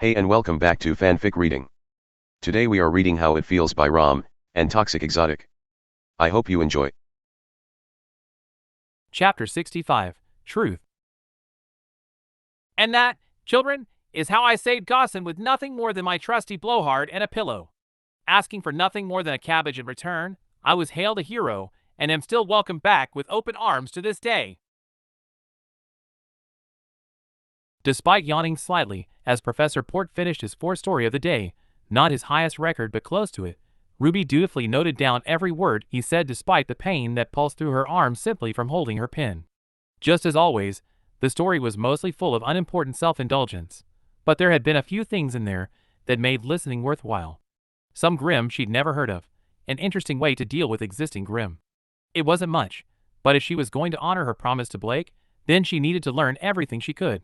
Hey and welcome back to Fanfic Reading. Today we are reading How It Feels by Raalm and ToxicExotic. I hope you enjoy. Chapter 65, Truth. And that, children, is how I saved Gossan with nothing more than my trusty blowhard and a pillow. Asking for nothing more than a cabbage in return, I was hailed a hero, and am still welcomed back with open arms to this day. Despite yawning slightly as Professor Port finished his fourth story of the day, not his highest record but close to it, Ruby dutifully noted down every word he said despite the pain that pulsed through her arm simply from holding her pen. Just as always, the story was mostly full of unimportant self-indulgence, but there had been a few things in there that made listening worthwhile. Some grim she'd never heard of, an interesting way to deal with existing grim. It wasn't much, but if she was going to honor her promise to Blake, then she needed to learn everything she could.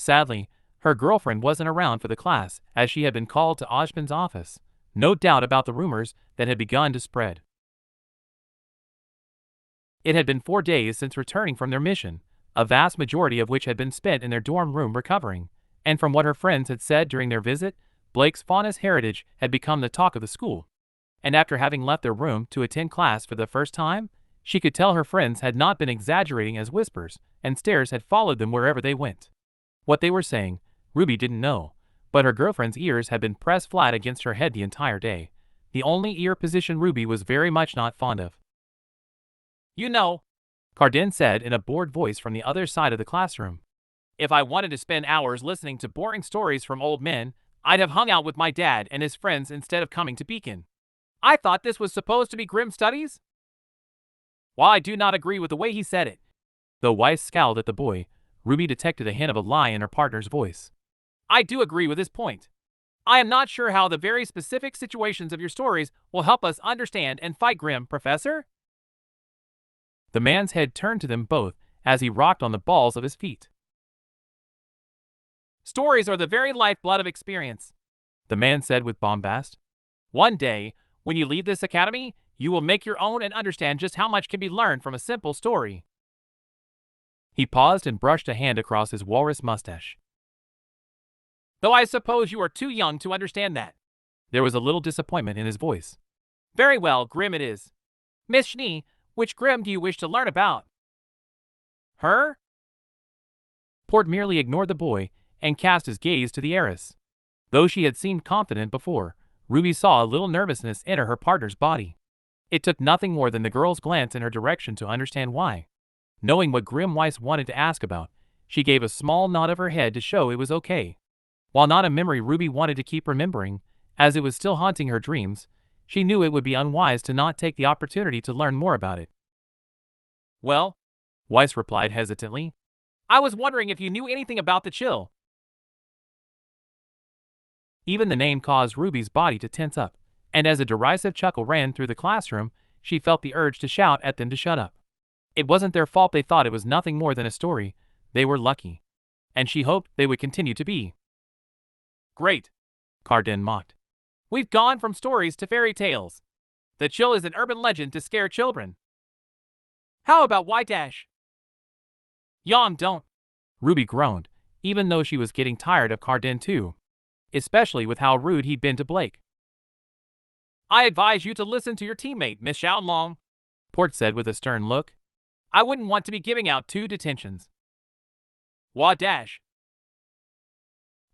Sadly, her girlfriend wasn't around for the class as she had been called to Ojban's office, no doubt about the rumors that had begun to spread. It had been 4 days since returning from their mission, a vast majority of which had been spent in their dorm room recovering, and from what her friends had said during their visit, Blake's faunus heritage had become the talk of the school. And after having left their room to attend class for the first time, she could tell her friends had not been exaggerating as whispers, and stares had followed them wherever they went. What they were saying, Ruby didn't know, but her girlfriend's ears had been pressed flat against her head the entire day, the only ear position Ruby was very much not fond of. "You know," Cardin said in a bored voice from the other side of the classroom, "if I wanted to spend hours listening to boring stories from old men, I'd have hung out with my dad and his friends instead of coming to Beacon. I thought this was supposed to be grim studies?" While I do not agree with the way he said it, though Weiss scowled at the boy, Ruby detected a hint of a lie in her partner's voice. "I do agree with his point. I am not sure how the very specific situations of your stories will help us understand and fight grim, Professor." The man's head turned to them both as he rocked on the balls of his feet. "Stories are the very lifeblood of experience," the man said with bombast. "One day, when you leave this academy, you will make your own and understand just how much can be learned from a simple story." He paused and brushed a hand across his walrus mustache. "Though I suppose you are too young to understand that." There was a little disappointment in his voice. "Very well, grim it is. Miss Schnee, which grim do you wish to learn about?" "Her?" Port merely ignored the boy and cast his gaze to the heiress. Though she had seemed confident before, Ruby saw a little nervousness enter her partner's body. It took nothing more than the girl's glance in her direction to understand why. Knowing what Grim Weiss wanted to ask about, she gave a small nod of her head to show it was okay. While not a memory Ruby wanted to keep remembering, as it was still haunting her dreams, she knew it would be unwise to not take the opportunity to learn more about it. "Well," Weiss replied hesitantly, "I was wondering if you knew anything about the chill." Even the name caused Ruby's body to tense up, and as a derisive chuckle ran through the classroom, she felt the urge to shout at them to shut up. It wasn't their fault they thought it was nothing more than a story. They were lucky. And she hoped they would continue to be. "Great," Cardin mocked. "We've gone from stories to fairy tales. The chill is an urban legend to scare children. How about Y-dash?" "Yom don't," Ruby groaned, even though she was getting tired of Cardin too, especially with how rude he'd been to Blake. "I advise you to listen to your teammate, Miss Xiaolong," Port said with a stern look. "I wouldn't want to be giving out 2 detentions. Y-dash.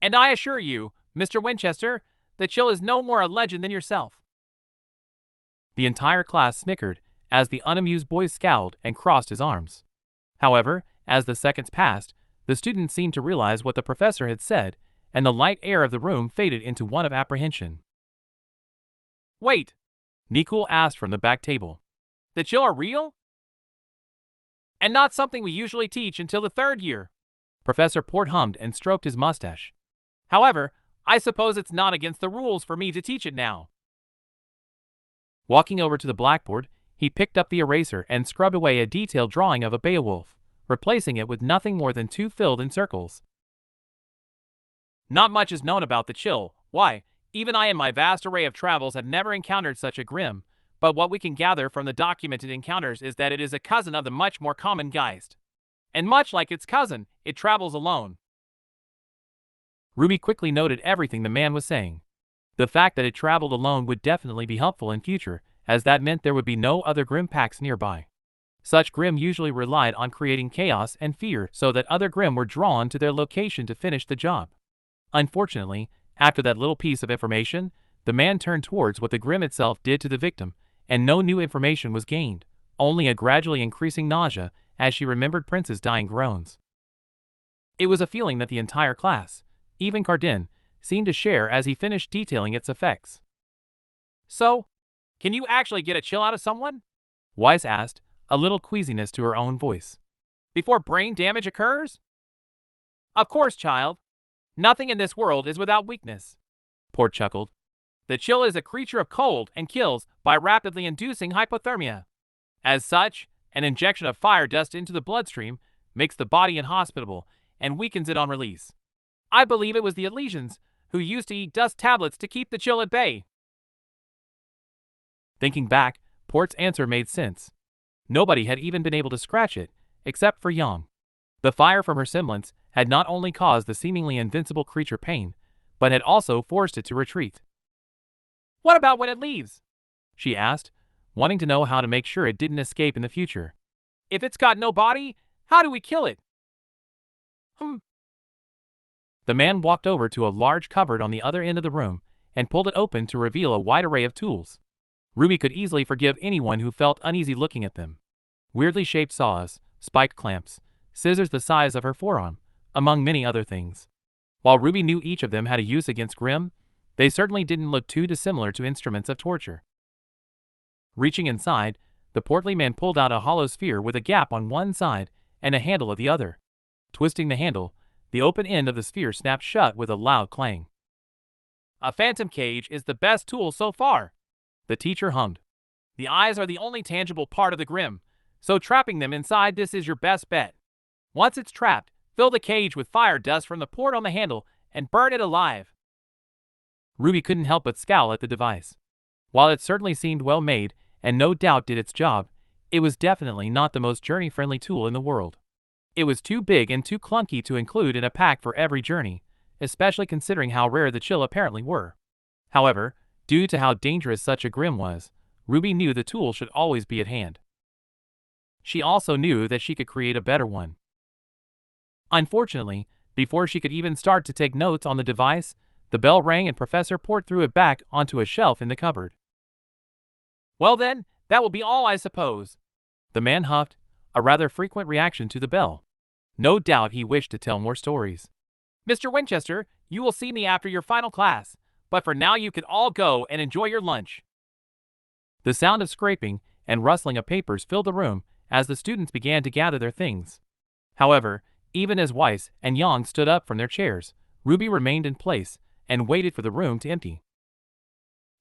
And I assure you, Mr. Winchester, the chill is no more a legend than yourself." The entire class snickered as the unamused boy scowled and crossed his arms. However, as the seconds passed, the students seemed to realize what the professor had said, and the light air of the room faded into one of apprehension. "Wait," Nikul asked from the back table. "The chill are real? And not something we usually teach until the 3rd year." Professor Port hummed and stroked his mustache. "However, I suppose it's not against the rules for me to teach it now." Walking over to the blackboard, he picked up the eraser and scrubbed away a detailed drawing of a Beowulf, replacing it with nothing more than 2 filled-in circles. "Not much is known about the chill. Why, even I in my vast array of travels have never encountered such a grim, but what we can gather from the documented encounters is that it is a cousin of the much more common Geist. And much like its cousin, it travels alone." RWBY quickly noted everything the man was saying. The fact that it traveled alone would definitely be helpful in future, as that meant there would be no other Grimm packs nearby. Such Grimm usually relied on creating chaos and fear so that other Grimm were drawn to their location to finish the job. Unfortunately, after that little piece of information, the man turned towards what the Grimm itself did to the victim, and no new information was gained, only a gradually increasing nausea as she remembered Prince's dying groans. It was a feeling that the entire class, even Cardin, seemed to share as he finished detailing its effects. "So, can you actually get a chill out of someone?" Weiss asked, a little queasiness to her own voice. "Before brain damage occurs?" "Of course, child. Nothing in this world is without weakness." Port chuckled. "The chill is a creature of cold and kills by rapidly inducing hypothermia. As such, an injection of fire dust into the bloodstream makes the body inhospitable and weakens it on release. I believe it was the Elysians who used to eat dust tablets to keep the chill at bay." Thinking back, Port's answer made sense. Nobody had even been able to scratch it, except for Yang. The fire from her semblance had not only caused the seemingly invincible creature pain, but had also forced it to retreat. "What about when it leaves?" she asked, wanting to know how to make sure it didn't escape in the future. "If it's got no body, how do we kill it?" The man walked over to a large cupboard on the other end of the room and pulled it open to reveal a wide array of tools. RWBY could easily forgive anyone who felt uneasy looking at them. Weirdly shaped saws, spiked clamps, scissors the size of her forearm, among many other things. While RWBY knew each of them had a use against Grimm, they certainly didn't look too dissimilar to instruments of torture. Reaching inside, the portly man pulled out a hollow sphere with a gap on one side and a handle at the other. Twisting the handle, the open end of the sphere snapped shut with a loud clang. "A phantom cage is the best tool so far," the teacher hummed. "The eyes are the only tangible part of the Grimm, so trapping them inside this is your best bet. Once it's trapped, fill the cage with fire dust from the port on the handle and burn it alive." RWBY couldn't help but scowl at the device. While it certainly seemed well made and no doubt did its job, it was definitely not the most journey-friendly tool in the world. It was too big and too clunky to include in a pack for every journey, especially considering how rare the chill apparently were. However, due to how dangerous such a Grimm was, RWBY knew the tool should always be at hand. She also knew that she could create a better one. Unfortunately, before she could even start to take notes on the device, the bell rang and Professor Port threw it back onto a shelf in the cupboard. "Well then, that will be all, I suppose," the man huffed, a rather frequent reaction to the bell. No doubt he wished to tell more stories. "Mr. Winchester, you will see me after your final class, but for now you can all go and enjoy your lunch." The sound of scraping and rustling of papers filled the room as the students began to gather their things. However, even as Weiss and Yang stood up from their chairs, RWBY remained in place and waited for the room to empty.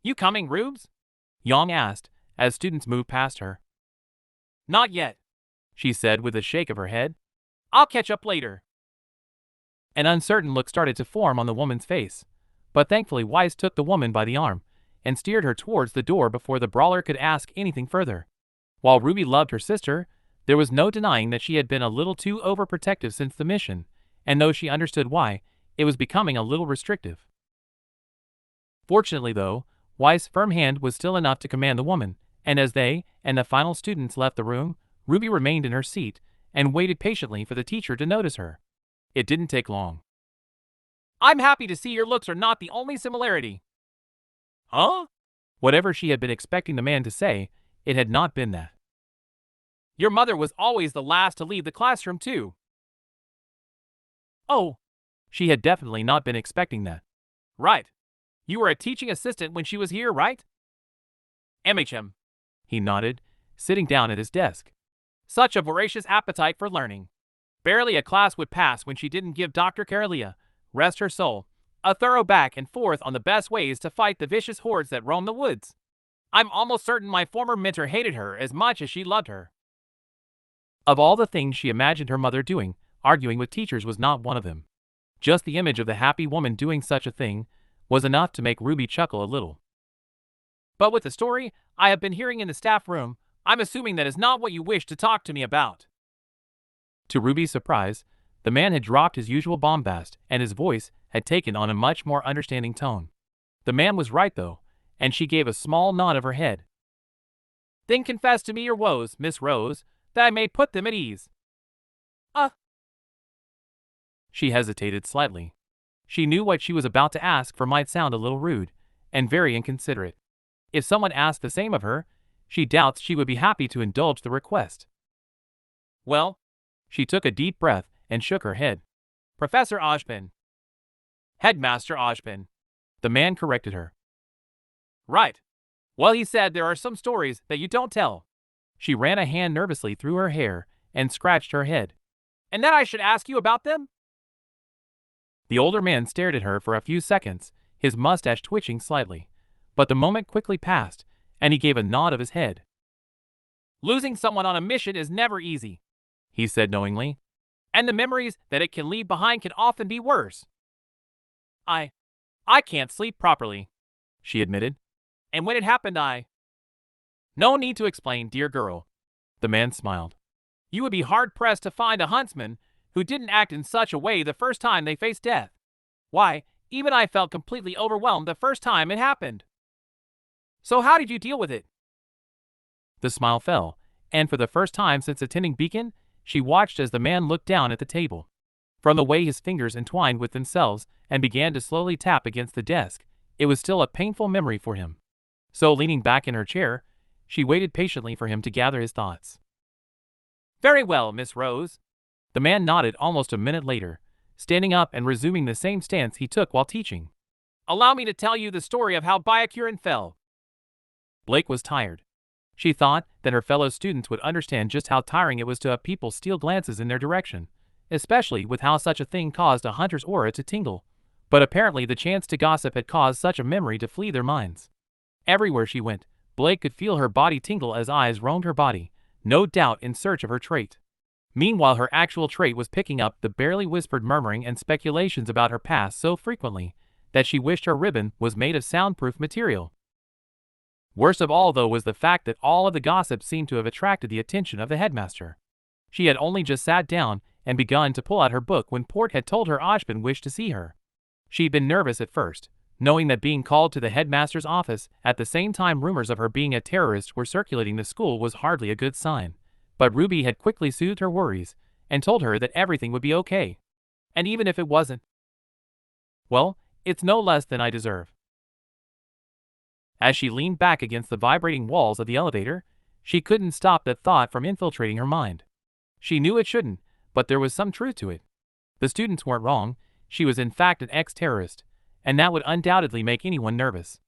"You coming, Rubes?" Yang asked as students moved past her. "Not yet," she said with a shake of her head. "I'll catch up later." An uncertain look started to form on the woman's face, but thankfully Weiss took the woman by the arm and steered her towards the door before the brawler could ask anything further. While RWBY loved her sister, there was no denying that she had been a little too overprotective since the mission, and though she understood why, it was becoming a little restrictive. Fortunately though, Weiss' firm hand was still enough to command the woman, and as they and the final students left the room, RWBY remained in her seat and waited patiently for the teacher to notice her. It didn't take long. "I'm happy to see your looks are not the only similarity." "Huh?" Whatever she had been expecting the man to say, it had not been that. "Your mother was always the last to leave the classroom too." Oh, she had definitely not been expecting that. "Right. You were a teaching assistant when she was here, right?" "MHM. He nodded, sitting down at his desk. "Such a voracious appetite for learning. Barely a class would pass when she didn't give Dr. Carolia, rest her soul, a thorough back and forth on the best ways to fight the vicious hordes that roam the woods. I'm almost certain my former mentor hated her as much as she loved her." Of all the things she imagined her mother doing, arguing with teachers was not one of them. Just the image of the happy woman doing such a thing was enough to make RWBY chuckle a little. "But with the story I have been hearing in the staff room, I'm assuming that is not what you wish to talk to me about." To RWBY's surprise, The man had dropped his usual bombast, and his voice had taken on a much more understanding tone. The man was right, though, and she gave a small nod of her head. "Then confess to me your woes, Miss Rose, that I may put them at ease." She hesitated slightly. She knew what she was about to ask for might sound a little rude, and very inconsiderate. If someone asked the same of her, she doubts she would be happy to indulge the request. "Well," she took a deep breath and shook her head. "Professor Ashbin." "Headmaster Ashbin," the man corrected her. "Right. Well, he said there are some stories that you don't tell." She ran a hand nervously through her hair and scratched her head. "And that I should ask you about them?" The older man stared at her for a few seconds, his mustache twitching slightly, but the moment quickly passed, and he gave a nod of his head. "Losing someone on a mission is never easy," he said knowingly, "and the memories that it can leave behind can often be worse." I can't sleep properly," she admitted. "And when it happened, No need to explain, dear girl." The man smiled. "You would be hard-pressed to find a huntsman who didn't act in such a way the first time they faced death. Why, even I felt completely overwhelmed the first time it happened." "So how did you deal with it?" The smile fell, and for the first time since attending Beacon, she watched as the man looked down at the table. From the way his fingers entwined with themselves and began to slowly tap against the desk, it was still a painful memory for him. So leaning back in her chair, she waited patiently for him to gather his thoughts. "Very well, Miss Rose." The man nodded almost a minute later, standing up and resuming the same stance he took while teaching. "Allow me to tell you the story of how Byakuran fell." Blake was tired. She thought that her fellow students would understand just how tiring it was to have people steal glances in their direction, especially with how such a thing caused a hunter's aura to tingle, but apparently the chance to gossip had caused such a memory to flee their minds. Everywhere she went, Blake could feel her body tingle as eyes roamed her body, no doubt in search of her trait. Meanwhile, her actual trait was picking up the barely whispered murmuring and speculations about her past so frequently that she wished her ribbon was made of soundproof material. Worst of all, though, was the fact that all of the gossip seemed to have attracted the attention of the headmaster. She had only just sat down and begun to pull out her book when Port had told her Ashbin wished to see her. She'd been nervous at first, knowing that being called to the headmaster's office at the same time rumors of her being a terrorist were circulating the school was hardly a good sign. But Ruby had quickly soothed her worries and told her that everything would be okay. And even if it wasn't, well, it's no less than I deserve. As she leaned back against the vibrating walls of the elevator, she couldn't stop that thought from infiltrating her mind. She knew it shouldn't, but there was some truth to it. The students weren't wrong. She was in fact an ex-terrorist, and that would undoubtedly make anyone nervous.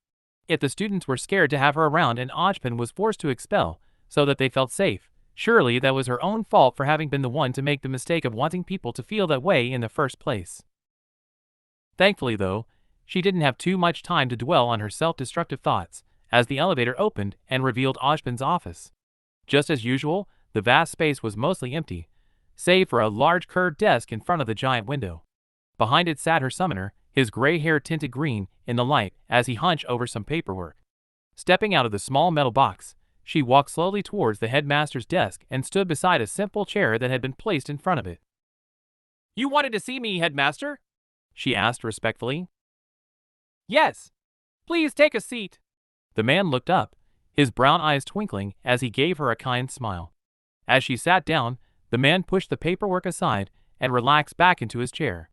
If the students were scared to have her around and Ashbin was forced to expel so that they felt safe, surely that was her own fault for having been the one to make the mistake of wanting people to feel that way in the first place. Thankfully, though, she didn't have too much time to dwell on her self-destructive thoughts, as the elevator opened and revealed Ashbin's office. Just as usual, the vast space was mostly empty, save for a large curved desk in front of the giant window. Behind it sat her summoner, his gray hair tinted green in the light as he hunched over some paperwork. Stepping out of the small metal box, she walked slowly towards the headmaster's desk and stood beside a simple chair that had been placed in front of it. "You wanted to see me, headmaster?" she asked respectfully. "Yes. Please take a seat." The man looked up, his brown eyes twinkling as he gave her a kind smile. As she sat down, the man pushed the paperwork aside and relaxed back into his chair.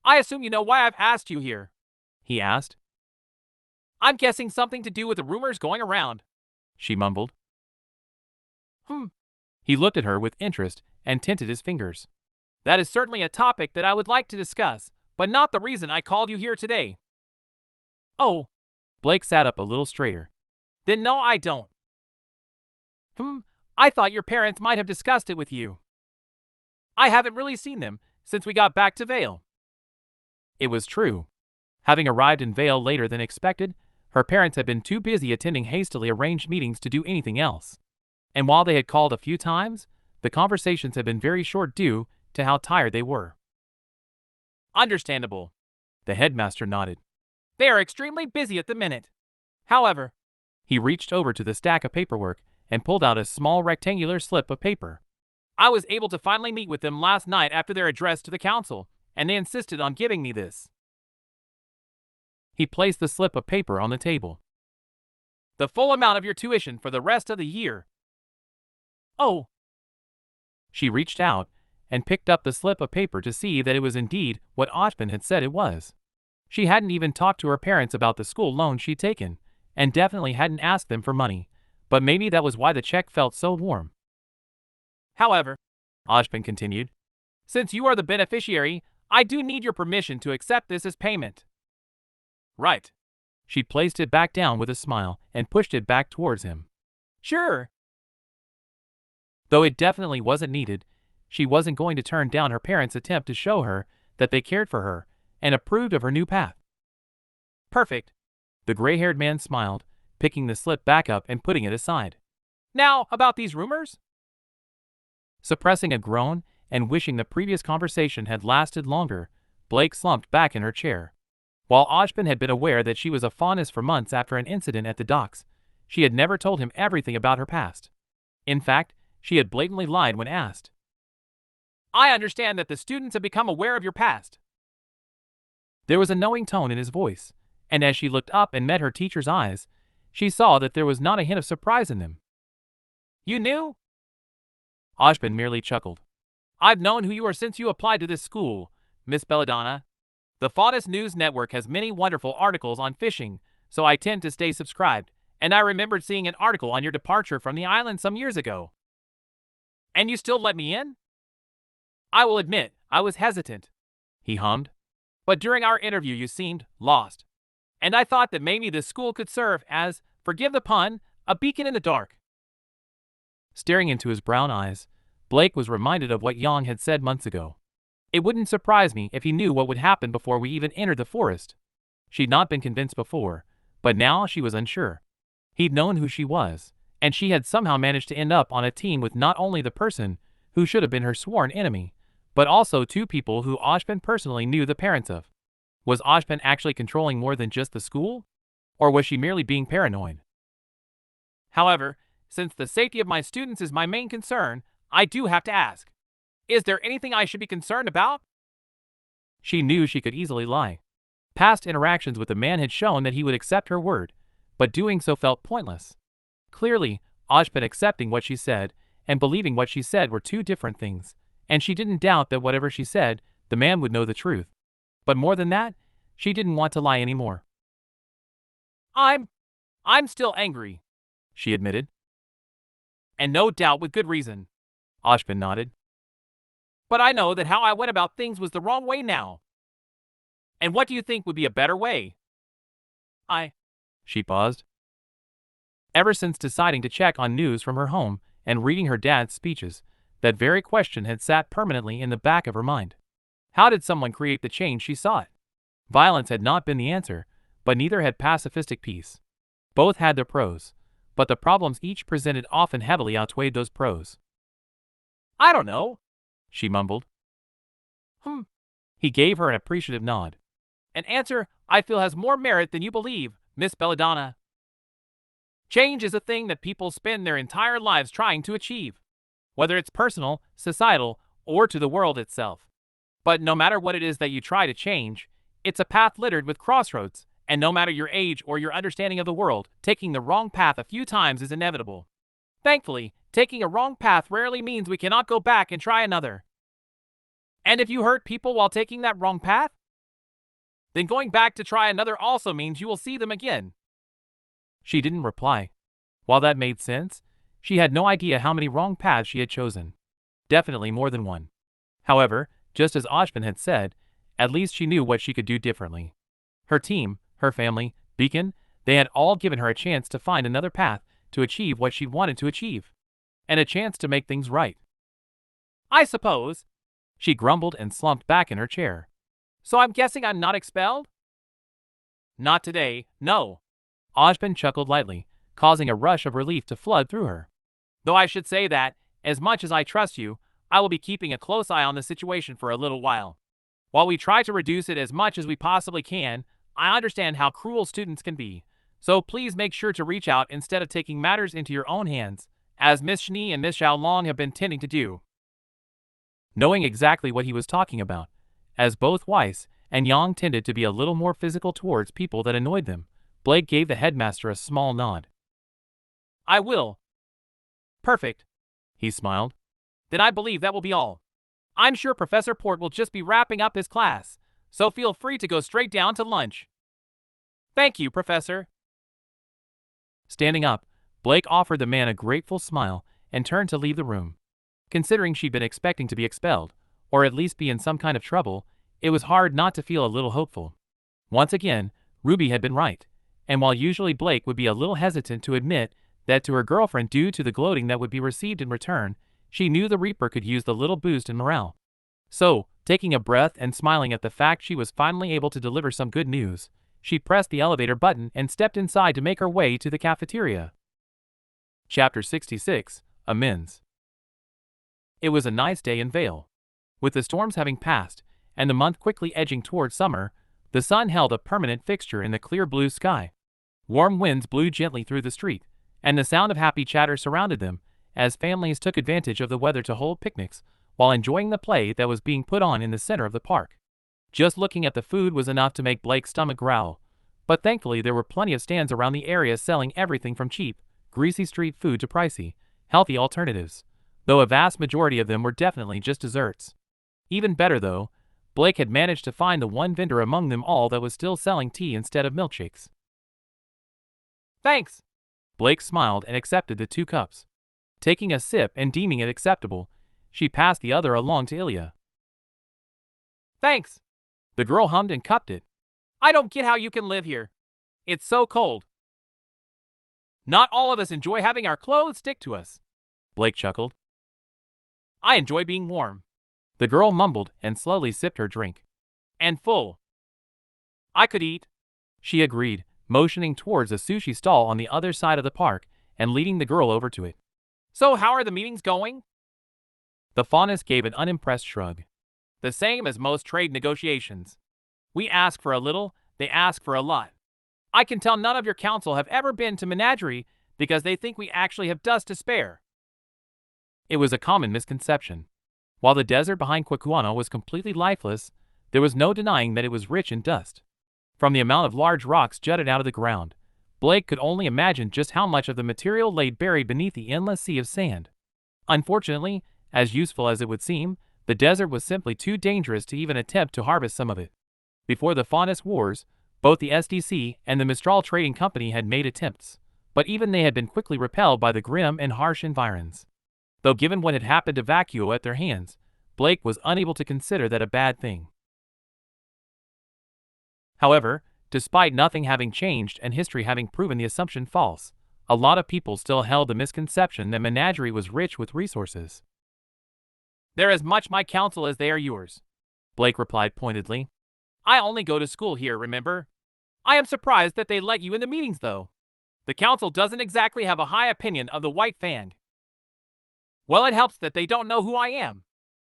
"I assume you know why I've asked you here?" he asked. "I'm guessing something to do with the rumors going around," she mumbled. He looked at her with interest and tinted his fingers. "That is certainly a topic that I would like to discuss, but not the reason I called you here today." "Oh." Blake sat up a little straighter. "Then no, I don't." I thought your parents might have discussed it with you." "I haven't really seen them since we got back to Vale." It was true. Having arrived in Vale later than expected, her parents had been too busy attending hastily arranged meetings to do anything else. And while they had called a few times, the conversations had been very short due to how tired they were. "Understandable." The headmaster nodded. "They are extremely busy at the minute. However," he reached over to the stack of paperwork and pulled out a small rectangular slip of paper. I was able to finally meet with them last night after their address to the council, and they insisted on giving me this. He placed the slip of paper on the table. The full amount of your tuition for the rest of the year. Oh. She reached out and picked up the slip of paper to see that it was indeed what Ashbin had said it was. She hadn't even talked to her parents about the school loan she'd taken, and definitely hadn't asked them for money, but maybe that was why the check felt so warm. However, Ashbin continued, since you are the beneficiary, I do need your permission to accept this as payment. Right. She placed it back down with a smile and pushed it back towards him. Sure. Though it definitely wasn't needed, she wasn't going to turn down her parents' attempt to show her that they cared for her and approved of her new path. Perfect. The gray-haired man smiled, picking the slip back up and putting it aside. Now, about these rumors? Suppressing a groan and wishing the previous conversation had lasted longer, Blake slumped back in her chair. While Ashbin had been aware that she was a fauness for months after an incident at the docks, she had never told him everything about her past. In fact, she had blatantly lied when asked. I understand that the students have become aware of your past. There was a knowing tone in his voice, and as she looked up and met her teacher's eyes, she saw that there was not a hint of surprise in them. You knew? Ashbin merely chuckled. I've known who you are since you applied to this school, Miss Belladonna. The Faunus News Network has many wonderful articles on fishing, so I tend to stay subscribed, and I remembered seeing an article on your departure from the island some years ago. And you still let me in? I will admit, I was hesitant, he hummed. But during our interview you seemed lost, and I thought that maybe this school could serve as, forgive the pun, a beacon in the dark. Staring into his brown eyes, Blake was reminded of what Yang had said months ago. It wouldn't surprise me if he knew what would happen before we even entered the forest. She'd not been convinced before, but now she was unsure. He'd known who she was, and she had somehow managed to end up on a team with not only the person who should have been her sworn enemy, but also two people who Ashbin personally knew the parents of. Was Ashbin actually controlling more than just the school? Or was she merely being paranoid? However, since the safety of my students is my main concern, I do have to ask. Is there anything I should be concerned about? She knew she could easily lie. Past interactions with the man had shown that he would accept her word, but doing so felt pointless. Clearly, Ashbin accepting what she said and believing what she said were two different things, and she didn't doubt that whatever she said, the man would know the truth. But more than that, she didn't want to lie anymore. I'm still angry, she admitted. And no doubt with good reason, Ashbin nodded. But I know that how I went about things was the wrong way now. And what do you think would be a better way? She paused. Ever since deciding to check on news from her home and reading her dad's speeches, that very question had sat permanently in the back of her mind. How did someone create the change she sought? Violence had not been the answer, but neither had pacifistic peace. Both had their pros, but the problems each presented often heavily outweighed those pros. I don't know, she mumbled. He gave her an appreciative nod. An answer I feel has more merit than you believe, Miss Belladonna. Change is a thing that people spend their entire lives trying to achieve, whether it's personal, societal, or to the world itself. But no matter what it is that you try to change, it's a path littered with crossroads, and no matter your age or your understanding of the world, taking the wrong path a few times is inevitable. Thankfully, taking a wrong path rarely means we cannot go back and try another. And if you hurt people while taking that wrong path, then going back to try another also means you will see them again. She didn't reply. While that made sense, she had no idea how many wrong paths she had chosen. Definitely more than one. However, just as Ashbin had said, at least she knew what she could do differently. Her team, her family, Beacon, they had all given her a chance to find another path to achieve what she wanted to achieve. And a chance to make things right. I suppose, she grumbled and slumped back in her chair. So I'm guessing I'm not expelled? Not today, no. Ashbin chuckled lightly, causing a rush of relief to flood through her. Though I should say that, as much as I trust you, I will be keeping a close eye on the situation for a little while. While we try to reduce it as much as we possibly can, I understand how cruel students can be, so please make sure to reach out instead of taking matters into your own hands, as Miss Schnee and Miss Xiaolong have been tending to do. knowing exactly what he was talking about, as both Weiss and Yang tended to be a little more physical towards people that annoyed them. Blake gave the headmaster a small nod. I will. Perfect. He smiled. Then I believe that will be all. I'm sure Professor Port will just be wrapping up his class, so feel free to go straight down to lunch. Thank you, Professor. Standing up, Blake offered the man a grateful smile and turned to leave the room. Considering she'd been expecting to be expelled, or at least be in some kind of trouble, it was hard not to feel a little hopeful. Once again, Ruby had been right, and while usually Blake would be a little hesitant to admit that to her girlfriend due to the gloating that would be received in return, she knew the Reaper could use the little boost in morale. So, taking a breath and smiling at the fact she was finally able to deliver some good news, she pressed the elevator button and stepped inside to make her way to the cafeteria. Chapter 66, Amends. It was a nice day in Vale. With the storms having passed, and the month quickly edging towards summer, the sun held a permanent fixture in the clear blue sky. Warm winds blew gently through the street, and the sound of happy chatter surrounded them, as families took advantage of the weather to hold picnics, while enjoying the play that was being put on in the center of the park. Just looking at the food was enough to make Blake's stomach growl, but thankfully there were plenty of stands around the area selling everything from cheap, greasy street food to pricey, healthy alternatives, though a vast majority of them were definitely just desserts. Even better though, Blake had managed to find the one vendor among them all that was still selling tea instead of milkshakes. Thanks! Blake smiled and accepted the 2 cups. Taking a sip and deeming it acceptable, she passed the other along to Ilya. Thanks! The girl hummed and cupped it. I don't get how you can live here. It's so cold. Not all of us enjoy having our clothes stick to us. Blake chuckled. I enjoy being warm. The girl mumbled and slowly sipped her drink. And full. I could eat. She agreed, motioning towards a sushi stall on the other side of the park and leading the girl over to it. So how are the meetings going? The faunus gave an unimpressed shrug. The same as most trade negotiations. We ask for a little, they ask for a lot. I can tell none of your council have ever been to Menagerie because they think we actually have dust to spare. It was a common misconception. While the desert behind Kwakuano was completely lifeless, there was no denying that it was rich in dust. From the amount of large rocks jutted out of the ground, Blake could only imagine just how much of the material lay buried beneath the endless sea of sand. Unfortunately, as useful as it would seem, the desert was simply too dangerous to even attempt to harvest some of it. Before the Faunus Wars, both the SDC and the Mistral Trading Company had made attempts, but even they had been quickly repelled by the grim and harsh environs. Though given what had happened to Vacuo at their hands, Blake was unable to consider that a bad thing. However, despite nothing having changed and history having proven the assumption false, a lot of people still held the misconception that Menagerie was rich with resources. They're as much my council as they are yours, Blake replied pointedly. I only go to school here, remember? I am surprised that they let you in the meetings, though. The council doesn't exactly have a high opinion of the White Fang. Well, it helps that they don't know who I am.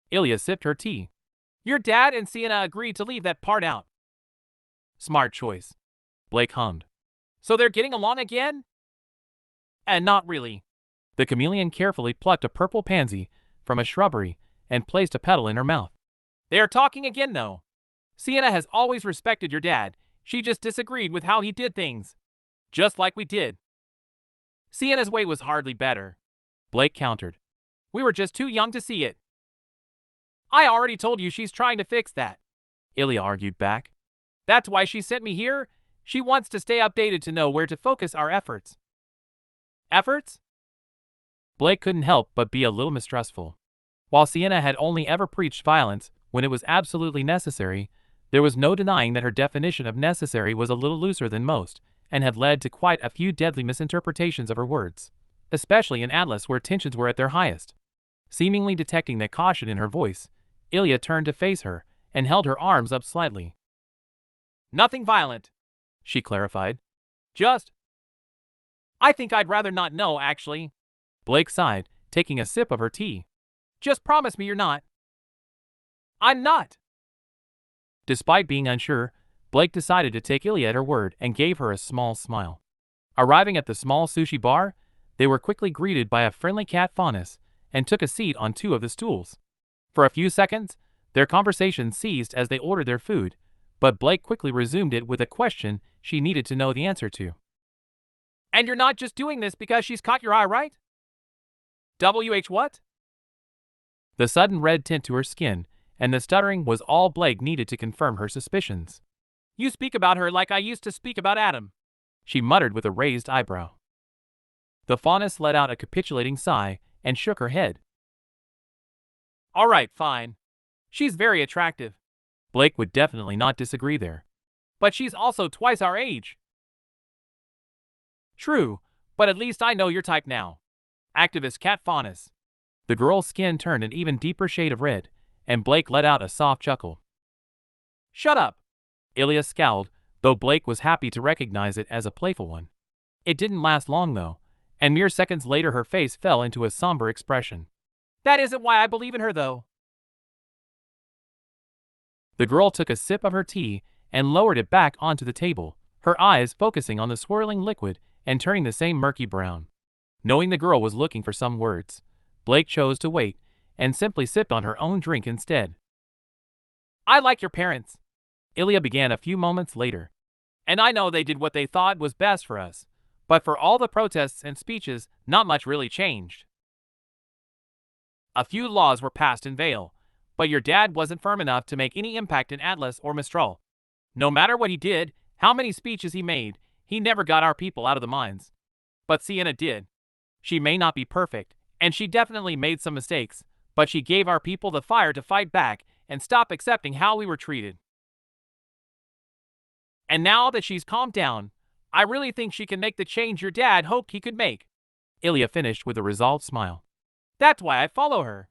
Ilya sipped her tea. Your dad and Sienna agreed to leave that part out. Smart choice. Blake hummed. So they're getting along again? And not really. The chameleon carefully plucked a purple pansy from a shrubbery and placed a petal in her mouth. They are talking again, though. Sienna has always respected your dad. She just disagreed with how he did things. Just like we did. Sienna's way was hardly better, Blake countered. We were just too young to see it. I already told you she's trying to fix that, Ilya argued back. That's why she sent me here. She wants to stay updated to know where to focus our efforts. Efforts? Blake couldn't help but be a little mistrustful. While Sienna had only ever preached violence when it was absolutely necessary, there was no denying that her definition of necessary was a little looser than most, and had led to quite a few deadly misinterpretations of her words, especially in Atlas where tensions were at their highest. Seemingly detecting that caution in her voice, Ilya turned to face her and held her arms up slightly. Nothing violent, she clarified. Just... I think I'd rather not know, actually. Blake sighed, taking a sip of her tea. Just promise me you're not. I'm not. Despite being unsure, Blake decided to take Ilya at her word and gave her a small smile. Arriving at the small sushi bar, they were quickly greeted by a friendly cat faunus and took a seat on 2 of the stools. For a few seconds, their conversation ceased as they ordered their food, but Blake quickly resumed it with a question she needed to know the answer to. And you're not just doing this because she's caught your eye, right? WH what? The sudden red tint to her skin and the stuttering was all Blake needed to confirm her suspicions. You speak about her like I used to speak about Adam, she muttered with a raised eyebrow. The fauness let out a capitulating sigh and shook her head. All right, fine. She's very attractive. Blake would definitely not disagree there. But she's also twice our age. True, but at least I know your type now. Activist cat fauness. The girl's skin turned an even deeper shade of red, and Blake let out a soft chuckle. Shut up! Ilya scowled, though Blake was happy to recognize it as a playful one. It didn't last long, though, and mere seconds later her face fell into a somber expression. That isn't why I believe in her, though. The girl took a sip of her tea and lowered it back onto the table, her eyes focusing on the swirling liquid and turning the same murky brown. Knowing the girl was looking for some words, Blake chose to wait and simply sipped on her own drink instead. I like your parents, Ilya began a few moments later. And I know they did what they thought was best for us, but for all the protests and speeches, not much really changed. A few laws were passed in Vale, but your dad wasn't firm enough to make any impact in Atlas or Mistral. No matter what he did, how many speeches he made, he never got our people out of the mines. But Sienna did. She may not be perfect, and she definitely made some mistakes, but she gave our people the fire to fight back and stop accepting how we were treated. And now that she's calmed down, I really think she can make the change your dad hoped he could make. Ilya finished with a resolved smile. That's why I follow her.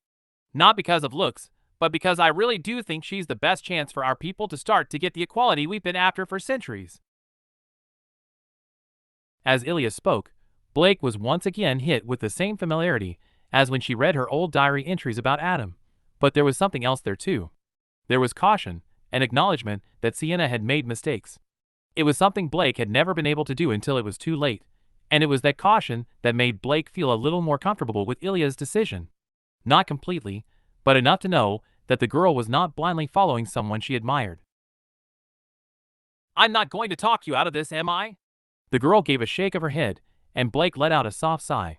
Not because of looks, but because I really do think she's the best chance for our people to start to get the equality we've been after for centuries. As Ilya spoke, Blake was once again hit with the same familiarity as when she read her old diary entries about Adam, but there was something else there too. There was caution, an acknowledgement that Sienna had made mistakes. It was something Blake had never been able to do until it was too late, and it was that caution that made Blake feel a little more comfortable with Ilya's decision. Not completely, but enough to know that the girl was not blindly following someone she admired. I'm not going to talk you out of this, am I? The girl gave a shake of her head, and Blake let out a soft sigh.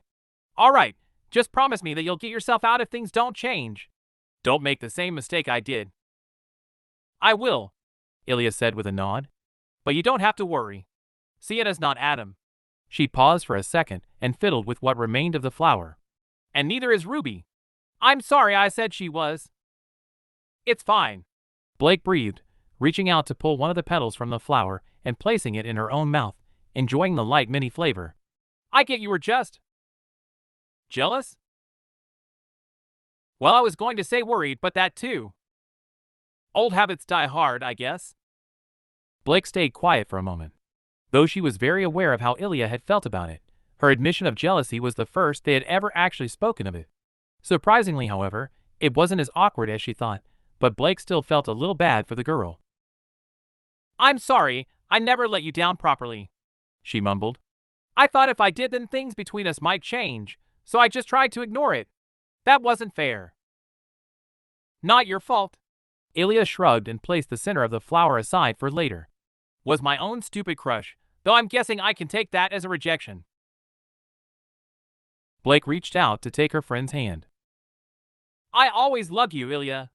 All right, just promise me that you'll get yourself out if things don't change. Don't make the same mistake I did. I will, Ilya said with a nod. But you don't have to worry. Sienna's not Adam. She paused for a second and fiddled with what remained of the flower. And neither is Ruby. I'm sorry I said she was. It's fine. Blake breathed, reaching out to pull one of the petals from the flower and placing it in her own mouth, enjoying the light minty flavor. I get you were just jealous? Well, I was going to say worried, but that too. Old habits die hard, I guess. Blake stayed quiet for a moment. Though she was very aware of how Ilya had felt about it, her admission of jealousy was the first they had ever actually spoken of it. Surprisingly, however, it wasn't as awkward as she thought, but Blake still felt a little bad for the girl. I'm sorry, I never let you down properly, she mumbled. I thought if I did then things between us might change, so I just tried to ignore it. That wasn't fair. Not your fault. Ilya shrugged and placed the center of the flower aside for later. Was my own stupid crush, though I'm guessing I can take that as a rejection. Blake reached out to take her friend's hand. I always loved you, Ilya,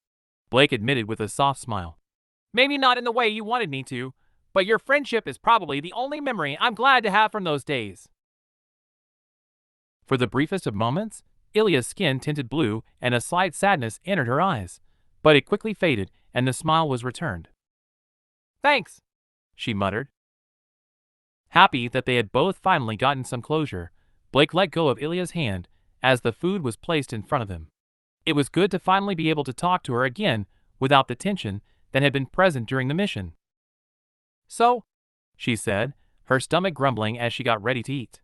Blake admitted with a soft smile. Maybe not in the way you wanted me to, but your friendship is probably the only memory I'm glad to have from those days. For the briefest of moments, Ilya's skin tinted blue and a slight sadness entered her eyes, but it quickly faded and the smile was returned. Thanks, she muttered. Happy that they had both finally gotten some closure, Blake let go of Ilya's hand as the food was placed in front of him. It was good to finally be able to talk to her again without the tension that had been present during the mission. So, she said, her stomach grumbling as she got ready to eat.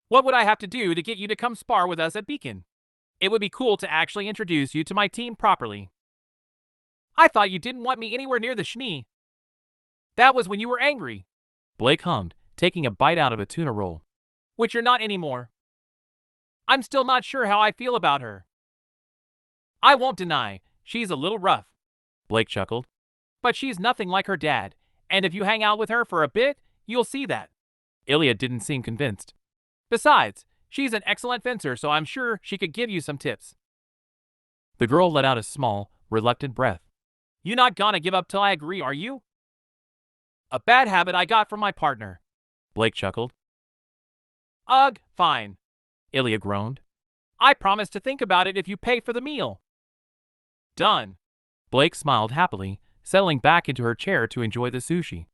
What would I have to do to get you to come spar with us at Beacon? It would be cool to actually introduce you to my team properly. I thought you didn't want me anywhere near the Schnee. That was when you were angry, Blake hummed, taking a bite out of a tuna roll. Which you're not anymore. I'm still not sure how I feel about her. I won't deny, She's a little rough, Blake chuckled. But she's nothing like her dad, and if you hang out with her for a bit, you'll see that. Ilya didn't seem convinced. Besides, she's an excellent fencer, so I'm sure she could give you some tips. The girl let out a small, reluctant breath. You not gonna give up till I agree, are you? A bad habit I got from my partner, Blake chuckled. Ugh, fine, Ilya groaned. I promise to think about it if you pay for the meal. Done. Blake smiled happily, settling back into her chair to enjoy the sushi.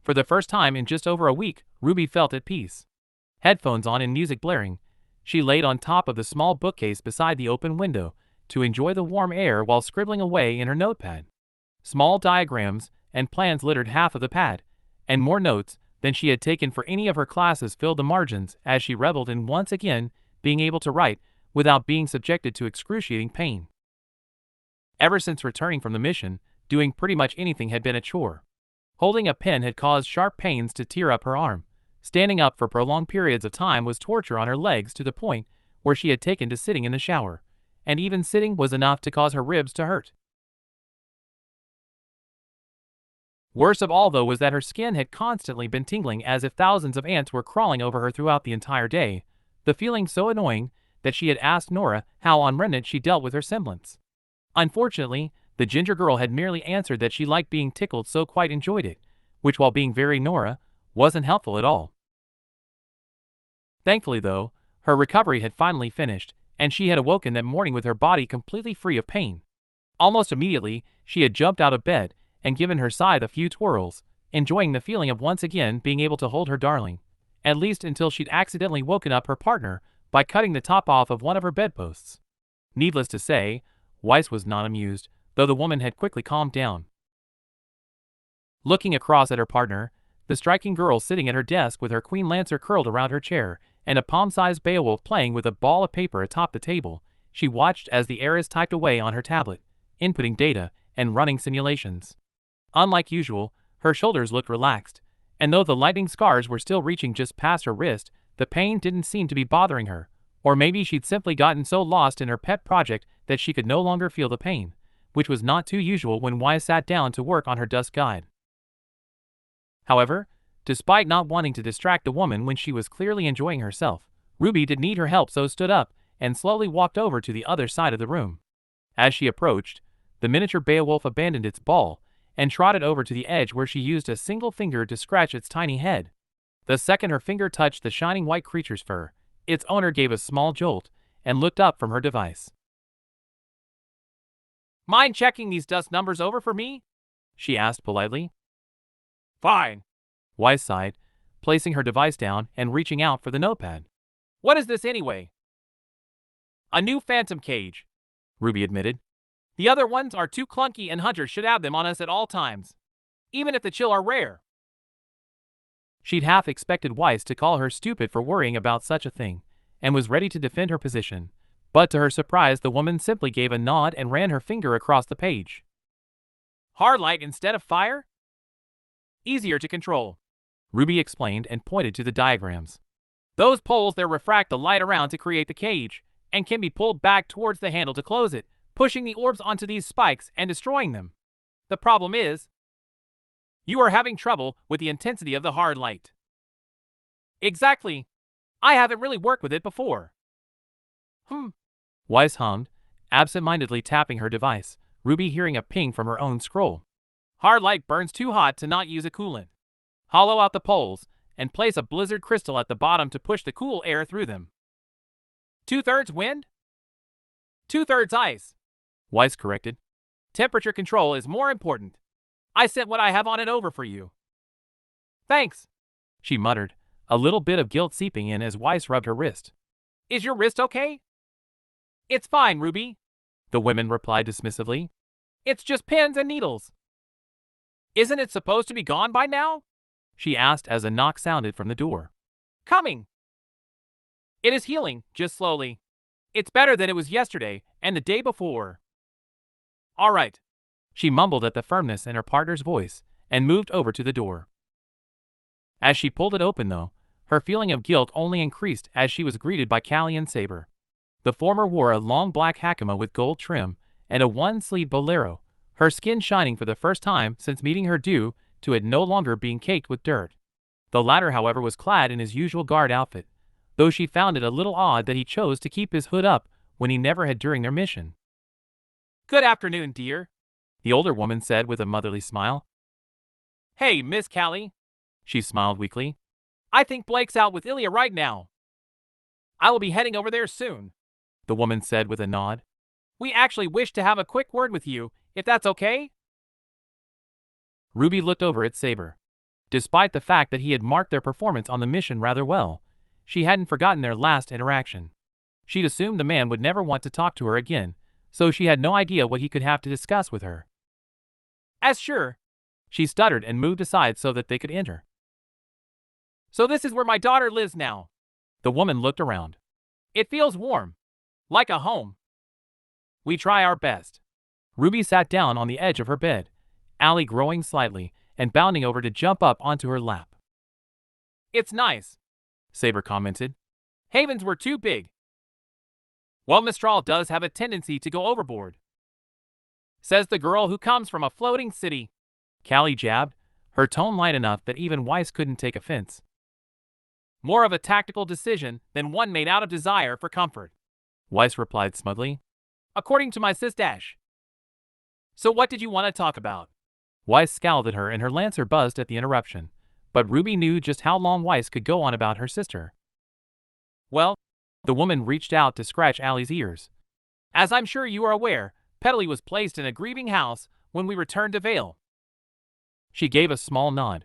For the first time in just over a week, Ruby felt at peace. Headphones on and music blaring, she laid on top of the small bookcase beside the open window to enjoy the warm air while scribbling away in her notepad. Small diagrams and plans littered half of the pad, and more notes than she had taken for any of her classes filled the margins as she reveled in once again being able to write without being subjected to excruciating pain. Ever since returning from the mission, doing pretty much anything had been a chore. Holding a pen had caused sharp pains to tear up her arm. Standing up for prolonged periods of time was torture on her legs to the point where she had taken to sitting in the shower, and even sitting was enough to cause her ribs to hurt. Worst of all, though, was that her skin had constantly been tingling as if thousands of ants were crawling over her throughout the entire day, the feeling so annoying that she had asked Nora how on remnant she dealt with her semblance. Unfortunately, the ginger girl had merely answered that she liked being tickled, so quite enjoyed it, which, while being very Nora, wasn't helpful at all. Thankfully, though, her recovery had finally finished, and she had awoken that morning with her body completely free of pain. Almost immediately, she had jumped out of bed and given her side a few twirls, enjoying the feeling of once again being able to hold her darling, at least until she'd accidentally woken up her partner by cutting the top off of one of her bedposts. Needless to say, Weiss was not amused, though the woman had quickly calmed down. Looking across at her partner, the striking girl sitting at her desk with her queen lancer curled around her chair and a palm-sized Beowulf playing with a ball of paper atop the table, she watched as the heiress typed away on her tablet, inputting data and running simulations. Unlike usual, her shoulders looked relaxed, and though the lightning scars were still reaching just past her wrist, the pain didn't seem to be bothering her, or maybe she'd simply gotten so lost in her pet project that she could no longer feel the pain, which was not too usual when Weiss sat down to work on her dusk guide. However, despite not wanting to distract the woman when she was clearly enjoying herself, Ruby did need her help, so stood up and slowly walked over to the other side of the room. As she approached, the miniature Beowulf abandoned its ball and trotted over to the edge where she used a single finger to scratch its tiny head. The second her finger touched the shining white creature's fur, its owner gave a small jolt and looked up from her device. Mind checking these dust numbers over for me? She asked politely. Fine, Weiss sighed, placing her device down and reaching out for the notepad. What is this anyway? A new phantom cage, Ruby admitted. The other ones are too clunky and hunters should have them on us at all times, even if the chill are rare. She'd half expected Weiss to call her stupid for worrying about such a thing, and was ready to defend her position, but to her surprise the woman simply gave a nod and ran her finger across the page. Hard light instead of fire? Easier to control, Ruby explained and pointed to the diagrams. Those poles there refract the light around to create the cage, and can be pulled back towards the handle to close it, pushing the orbs onto these spikes and destroying them. The problem is, you are having trouble with the intensity of the hard light. Exactly. I haven't really worked with it before. Weiss hummed, absent-mindedly tapping her device, Ruby hearing a ping from her own scroll. Hard light burns too hot to not use a coolant. Hollow out the poles and place a blizzard crystal at the bottom to push the cool air through them. 2/3 wind? 2/3 ice, Weiss corrected. Temperature control is more important. I sent what I have on it over for you. Thanks, she muttered, a little bit of guilt seeping in as Weiss rubbed her wrist. Is your wrist okay? It's fine, Ruby, the woman replied dismissively. It's just pins and needles. Isn't it supposed to be gone by now? She asked as a knock sounded from the door. Coming. It is healing, just slowly. It's better than it was yesterday and the day before. All right, she mumbled at the firmness in her partner's voice and moved over to the door. As she pulled it open, though, her feeling of guilt only increased as she was greeted by Callie and Saber. The former wore a long black hakama with gold trim, and a one-sleeve bolero, her skin shining for the first time since meeting her due to it no longer being caked with dirt. The latter, however, was clad in his usual guard outfit, though she found it a little odd that he chose to keep his hood up when he never had during their mission. "Good afternoon, dear," the older woman said with a motherly smile. "Hey, Miss Callie," she smiled weakly. "I think Blake's out with Ilya right now." "I will be heading over there soon," the woman said with a nod. "We actually wish to have a quick word with you, if that's okay?" Ruby looked over at Saber. Despite the fact that he had marked their performance on the mission rather well, she hadn't forgotten their last interaction. She'd assumed the man would never want to talk to her again, so she had no idea what he could have to discuss with her. "As sure," she stuttered and moved aside so that they could enter. "So this is where my daughter lives now." The woman looked around. "It feels warm. Like a home." "We try our best." Ruby sat down on the edge of her bed, Allie growing slightly and bounding over to jump up onto her lap. "It's nice," Saber commented. "Havens were too big." "Well, Mistral does have a tendency to go overboard," says the girl who comes from a floating city, Callie jabbed, her tone light enough that even Weiss couldn't take offense. "More of a tactical decision than one made out of desire for comfort," Weiss replied smugly. "According to my sis Dash." "So what did you want to talk about?" Weiss scowled at her and her lancer buzzed at the interruption, but Ruby knew just how long Weiss could go on about her sister. "Well," the woman reached out to scratch Allie's ears. "As I'm sure you are aware, Petley was placed in a grieving house when we returned to Vale." She gave a small nod.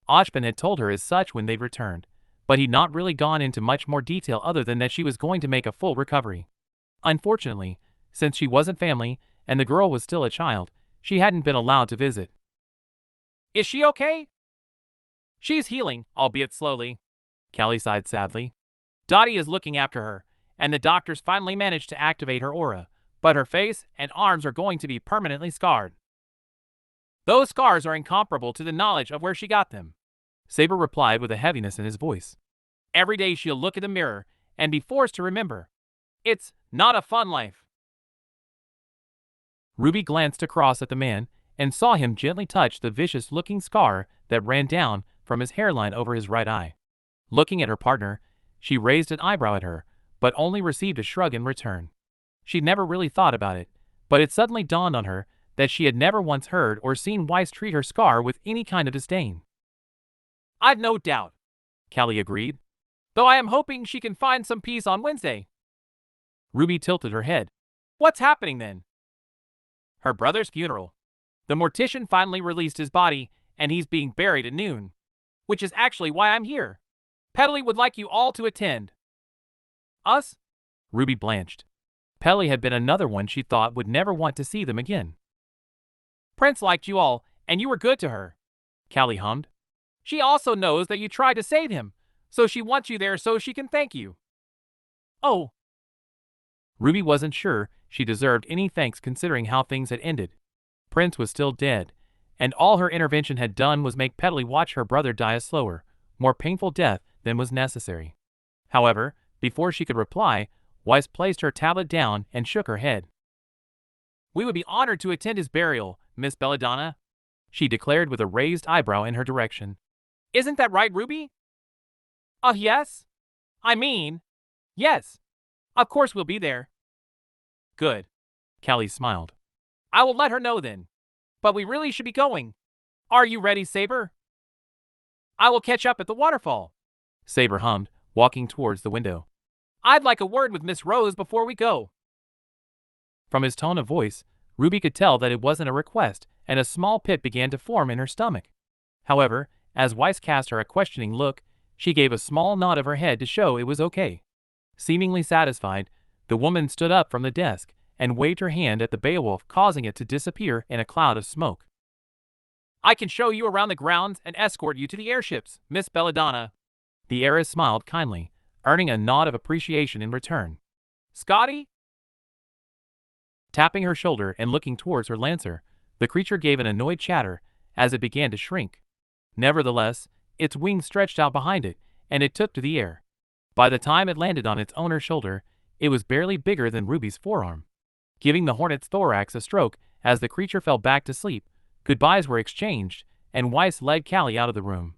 Ochbin had told her as such when they'd returned, but he'd not really gone into much more detail other than that she was going to make a full recovery. Unfortunately, since she wasn't family and the girl was still a child, she hadn't been allowed to visit. "Is she okay?" "She's healing, albeit slowly," Callie sighed sadly. "Dottie is looking after her, and the doctors finally managed to activate her aura, but her face and arms are going to be permanently scarred. Those scars are incomparable to the knowledge of where she got them," Saber replied with a heaviness in his voice. "Every day she'll look in the mirror and be forced to remember. It's not a fun life." Ruby glanced across at the man and saw him gently touch the vicious-looking scar that ran down from his hairline over his right eye. Looking at her partner, she raised an eyebrow at her, but only received a shrug in return. She'd never really thought about it, but it suddenly dawned on her that she had never once heard or seen Weiss treat her scar with any kind of disdain. "I've no doubt," Callie agreed, "though I am hoping she can find some peace on Wednesday." Ruby tilted her head. "What's happening then?" "Her brother's funeral. The mortician finally released his body, and he's being buried at noon. Which is actually why I'm here. Petley would like you all to attend." "Us?" Ruby blanched. Petley had been another one she thought would never want to see them again. "Prince liked you all, and you were good to her," Callie hummed. "She also knows that you tried to save him, so she wants you there so she can thank you." "Oh." Ruby wasn't sure she deserved any thanks considering how things had ended. Prince was still dead, and all her intervention had done was make Petley watch her brother die a slower, more painful death than was necessary. However, before she could reply, Weiss placed her tablet down and shook her head. "We would be honored to attend his burial, Miss Belladonna," she declared with a raised eyebrow in her direction. "Isn't that right, Ruby?" Yes. I mean, yes. Of course we'll be there." "Good." Callie smiled. "I will let her know then. But we really should be going. Are you ready, Saber?" "I will catch up at the waterfall," Saber hummed, walking towards the window. "I'd like a word with Miss Rose before we go." From his tone of voice, Ruby could tell that it wasn't a request, and a small pit began to form in her stomach. However, as Weiss cast her a questioning look, she gave a small nod of her head to show it was okay. Seemingly satisfied, the woman stood up from the desk and waved her hand at the Beowulf, causing it to disappear in a cloud of smoke. "I can show you around the grounds and escort you to the airships, Miss Belladonna." The heiress smiled kindly, earning a nod of appreciation in return. "Scotty?" Tapping her shoulder and looking towards her lancer, the creature gave an annoyed chatter as it began to shrink. Nevertheless, its wings stretched out behind it, and it took to the air. By the time it landed on its owner's shoulder, it was barely bigger than Ruby's forearm. giving the hornet's thorax a stroke as the creature fell back to sleep. Goodbyes were exchanged, and Weiss led Callie out of the room.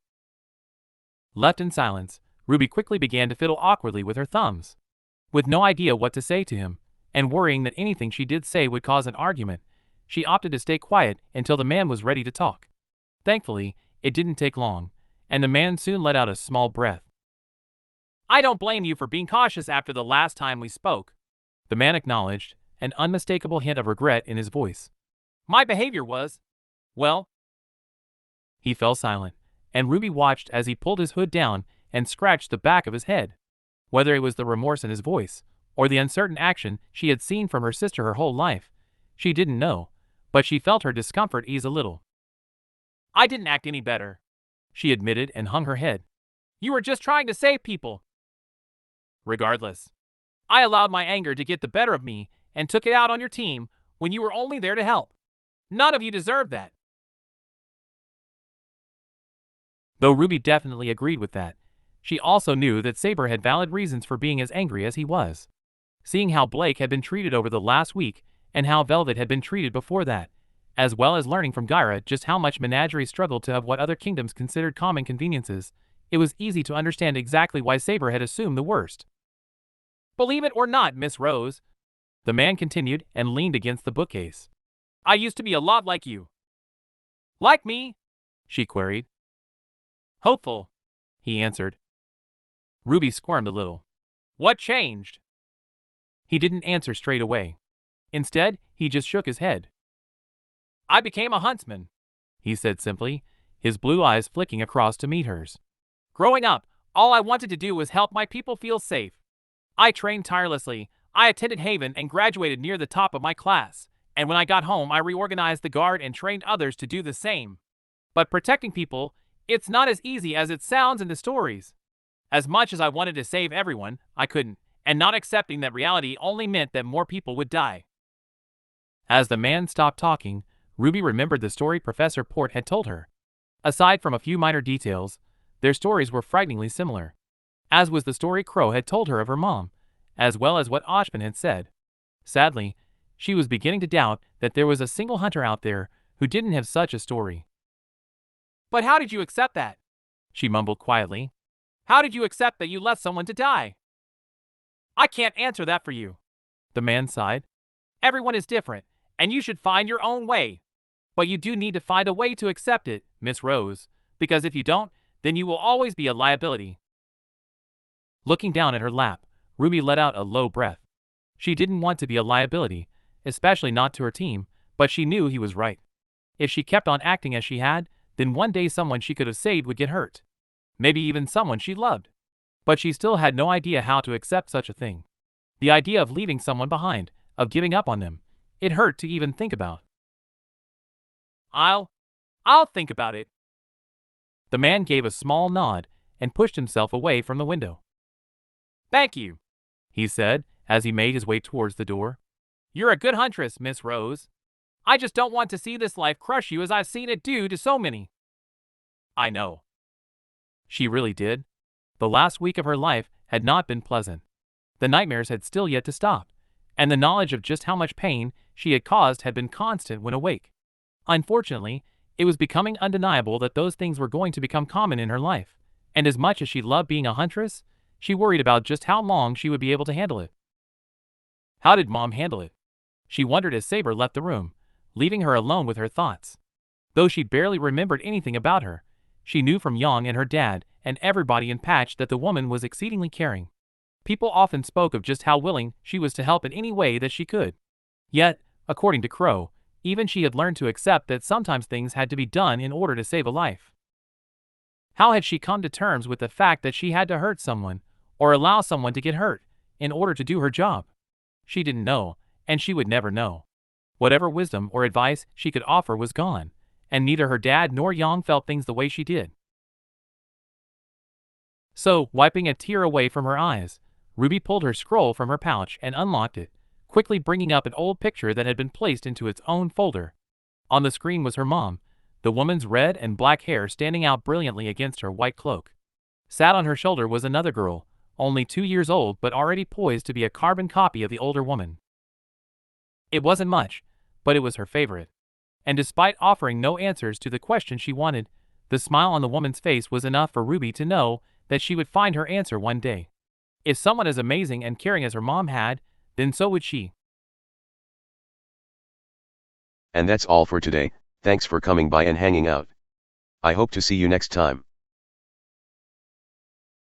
Left in silence, Ruby quickly began to fiddle awkwardly with her thumbs. With no idea what to say to him, and worrying that anything she did say would cause an argument, she opted to stay quiet until the man was ready to talk. Thankfully, it didn't take long, and the man soon let out a small breath. "I don't blame you for being cautious after the last time we spoke," the man acknowledged, an unmistakable hint of regret in his voice. "My behavior was, well." He fell silent, and Ruby watched as he pulled his hood down and scratched the back of his head. Whether it was the remorse in his voice, or the uncertain action she had seen from her sister her whole life, she didn't know, but she felt her discomfort ease a little. "I didn't act any better," she admitted and hung her head. "You were just trying to save people." "Regardless, I allowed my anger to get the better of me and took it out on your team when you were only there to help. None of you deserve that." Though Ruby definitely agreed with that, she also knew that Saber had valid reasons for being as angry as he was. Seeing how Blake had been treated over the last week and how Velvet had been treated before that, as well as learning from Gyra just how much Menagerie struggled to have what other kingdoms considered common conveniences, it was easy to understand exactly why Saber had assumed the worst. "Believe it or not, Miss Rose," the man continued and leaned against the bookcase, "I used to be a lot like you." "Like me?" she queried. "Hopeful," he answered. Ruby squirmed a little. "What changed?" He didn't answer straight away. Instead, he just shook his head. "I became a huntsman," he said simply, his blue eyes flicking across to meet hers. "Growing up, all I wanted to do was help my people feel safe. I trained tirelessly, I attended Haven and graduated near the top of my class, and when I got home I reorganized the guard and trained others to do the same. But protecting people, it's not as easy as it sounds in the stories. As much as I wanted to save everyone, I couldn't, and not accepting that reality only meant that more people would die." As the man stopped talking, Ruby remembered the story Professor Port had told her. Aside from a few minor details, their stories were frighteningly similar, as was the story Crow had told her of her mom, as well as what Ochman had said. Sadly, she was beginning to doubt that there was a single hunter out there who didn't have such a story. "But how did you accept that?" she mumbled quietly. "How did you accept that you left someone to die?" "I can't answer that for you," the man sighed. "Everyone is different, and you should find your own way. But you do need to find a way to accept it, Miss Rose, because if you don't, then you will always be a liability." Looking down at her lap, Ruby let out a low breath. She didn't want to be a liability, especially not to her team, but she knew he was right. If she kept on acting as she had, then one day someone she could have saved would get hurt. Maybe even someone she loved. But she still had no idea how to accept such a thing. The idea of leaving someone behind, of giving up on them, it hurt to even think about. I'll think about it." The man gave a small nod and pushed himself away from the window. "Thank you," he said as he made his way towards the door. "You're a good huntress, Miss Rose. I just don't want to see this life crush you as I've seen it do to so many." "I know." She really did. The last week of her life had not been pleasant. The nightmares had still yet to stop, and the knowledge of just how much pain she had caused had been constant when awake. Unfortunately, it was becoming undeniable that those things were going to become common in her life, and as much as she loved being a huntress, she worried about just how long she would be able to handle it. How did Mom handle it? She wondered as Saber left the room, leaving her alone with her thoughts. Though she barely remembered anything about her, she knew from Yang and her dad and everybody in Patch that the woman was exceedingly caring. People often spoke of just how willing she was to help in any way that she could. Yet, according to Crow, even she had learned to accept that sometimes things had to be done in order to save a life. How had she come to terms with the fact that she had to hurt someone, or allow someone to get hurt, in order to do her job? She didn't know, and she would never know. Whatever wisdom or advice she could offer was gone, and neither her dad nor Yang felt things the way she did. So, wiping a tear away from her eyes, Ruby pulled her scroll from her pouch and unlocked it, quickly bringing up an old picture that had been placed into its own folder. On the screen was her mom, the woman's red and black hair standing out brilliantly against her white cloak. Sat on her shoulder was another girl, only 2 years old but already poised to be a carbon copy of the older woman. It wasn't much, but it was her favorite. And despite offering no answers to the question she wanted, the smile on the woman's face was enough for Ruby to know that she would find her answer one day. If someone as amazing and caring as her mom had, then so would she. And that's all for today. Thanks for coming by and hanging out. I hope to see you next time.